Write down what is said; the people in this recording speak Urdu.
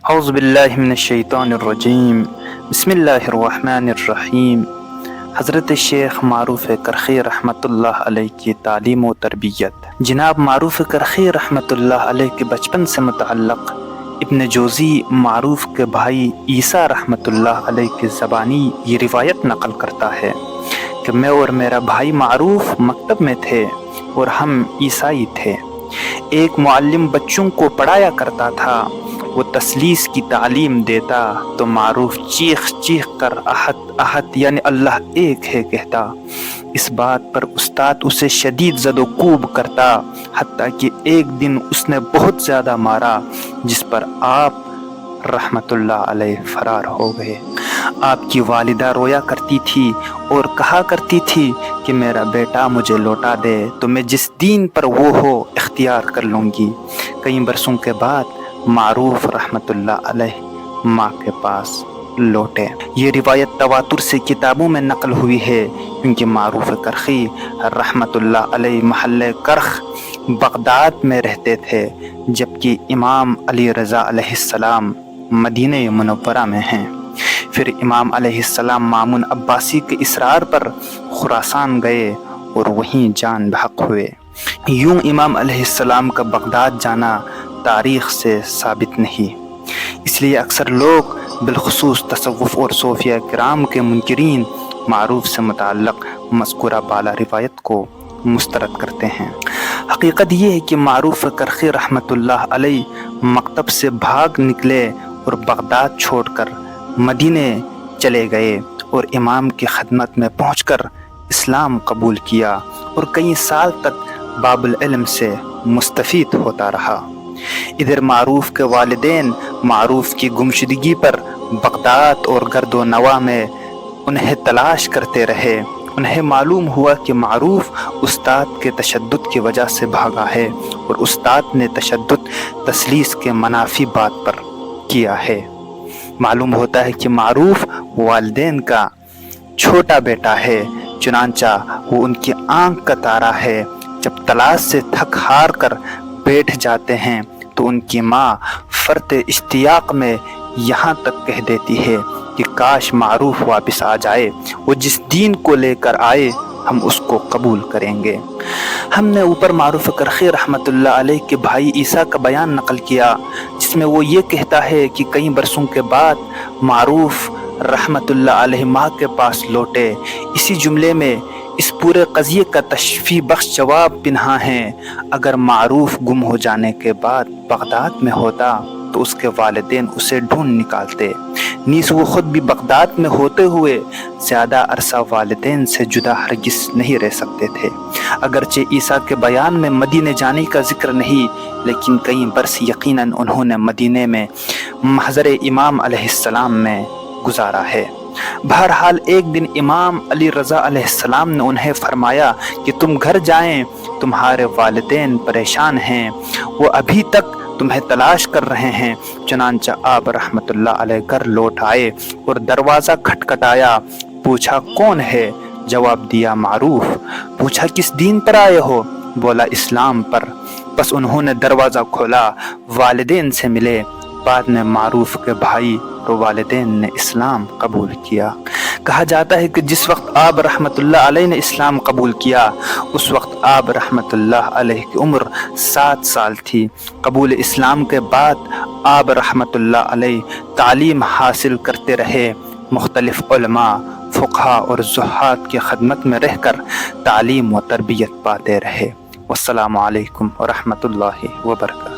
اعوذ باللہ من الشیطان الرجیم، بسم اللہ الرحمن الرحیم۔ حضرت شیخ معروف کرخی رحمۃ اللہ علیہ کی تعلیم و تربیت۔ جناب معروف کرخی رحمۃ اللہ علیہ کے بچپن سے متعلق ابن جوزی معروف کے بھائی عیسیٰ رحمۃ اللہ علیہ کی زبانی یہ روایت نقل کرتا ہے کہ میں اور میرا بھائی معروف مکتب میں تھے اور ہم عیسائی تھے۔ ایک معلم بچوں کو پڑھایا کرتا تھا، وہ تثلیث کی تعلیم دیتا تو معروف چیخ چیخ کر احد احد یعنی اللہ ایک ہے کہتا۔ اس بات پر استاد اسے شدید زد و کوب کرتا، حتیٰ کہ ایک دن اس نے بہت زیادہ مارا، جس پر آپ رحمت اللہ علیہ فرار ہو گئے۔ آپ کی والدہ رویا کرتی تھی اور کہا کرتی تھی کہ میرا بیٹا مجھے لوٹا دے تو میں جس دین پر وہ ہو اختیار کر لوں گی۔ کئی برسوں کے بعد معروف رحمت اللہ علیہ ماں کے پاس لوٹے۔ یہ روایت تواتر سے کتابوں میں نقل ہوئی ہے، کیونکہ معروف کرخی رحمت اللہ علیہ محلہ کرخ بغداد میں رہتے تھے، جبکہ امام علی رضا علیہ السلام مدینہ منورہ میں ہیں۔ پھر امام علیہ السلام مامون عباسی کے اصرار پر خراسان گئے اور وہیں جان بحق ہوئے۔ یوں امام علیہ السلام کا بغداد جانا تاریخ سے ثابت نہیں، اس لیے اکثر لوگ بالخصوص تصوف اور صوفیہ کرام کے منکرین معروف سے متعلق مذکورہ بالا روایت کو مسترد کرتے ہیں۔ حقیقت یہ ہے کہ معروف کرخی رحمت اللہ علیہ مکتب سے بھاگ نکلے اور بغداد چھوڑ کر مدینے چلے گئے اور امام کی خدمت میں پہنچ کر اسلام قبول کیا اور کئی سال تک باب العلم سے مستفید ہوتا رہا۔ ادھر معروف کے والدین معروف کی گمشدگی پر بغداد اور گرد و نواح میں انہیں تلاش کرتے رہے۔ انہیں معلوم ہوا کہ معروف استاد کے تشدد کی وجہ سے بھاگا ہے اور استاد نے تشدد تثلیث کے منافی بات پر کیا ہے۔ معلوم ہوتا ہے کہ معروف والدین کا چھوٹا بیٹا ہے، چنانچہ وہ ان کی آنکھ کا تارا ہے۔ جب تلاش سے تھک ہار کر بیٹھ جاتے ہیں تو ان کی ماں فرط اشتیاق میں یہاں تک کہہ دیتی ہے کہ کاش معروف واپس آ جائے، وہ جس دین کو لے کر آئے ہم اس کو قبول کریں گے۔ ہم نے اوپر معروف کرخی رحمت اللہ علیہ کے بھائی عیسیٰ کا بیان نقل کیا، جس میں وہ یہ کہتا ہے کہ کئی برسوں کے بعد معروف رحمت اللہ علیہ ماں کے پاس لوٹے۔ اسی جملے میں اس پورے قضیے کا تشفیع بخش جواب پنہاں ہے۔ اگر معروف گم ہو جانے کے بعد بغداد میں ہوتا تو اس کے والدین اسے ڈھونڈ نکالتے، نیز وہ خود بھی بغداد میں ہوتے ہوئے زیادہ عرصہ والدین سے جدا ہرگز نہیں رہ سکتے تھے۔ اگرچہ عیسیٰ کے بیان میں مدینے جانے کا ذکر نہیں، لیکن کئی برس یقیناً انہوں نے مدینے میں محضر امام علیہ السلام میں گزارا ہے۔ بہرحال ایک دن امام علی رضا علیہ السلام نے انہیں فرمایا کہ تم گھر جائیں، تمہارے والدین پریشان ہیں، وہ ابھی تک تمہیں تلاش کر رہے ہیں۔ چنانچہ آپ رحمت اللہ علیہ گھر لوٹ آئے اور دروازہ کھٹکھٹایا، پوچھا کون ہے؟ جواب دیا معروف۔ پوچھا کس دین پر آئے ہو؟ بولا اسلام پر۔ بس انہوں نے دروازہ کھولا، والدین سے ملے۔ بعد میں معروف کے بھائی اور والدین نے اسلام قبول کیا۔ کہا جاتا ہے کہ جس وقت آپ رحمت اللہ علیہ نے اسلام قبول کیا اس وقت آپ رحمت اللہ علیہ کی عمر 7 سال تھی۔ قبول اسلام کے بعد آپ رحمت اللہ علیہ تعلیم حاصل کرتے رہے، مختلف علماء، فقہا اور زہاد کی خدمت میں رہ کر تعلیم و تربیت پاتے رہے۔ والسلام علیکم ورحمۃ اللہ وبرکاتہ۔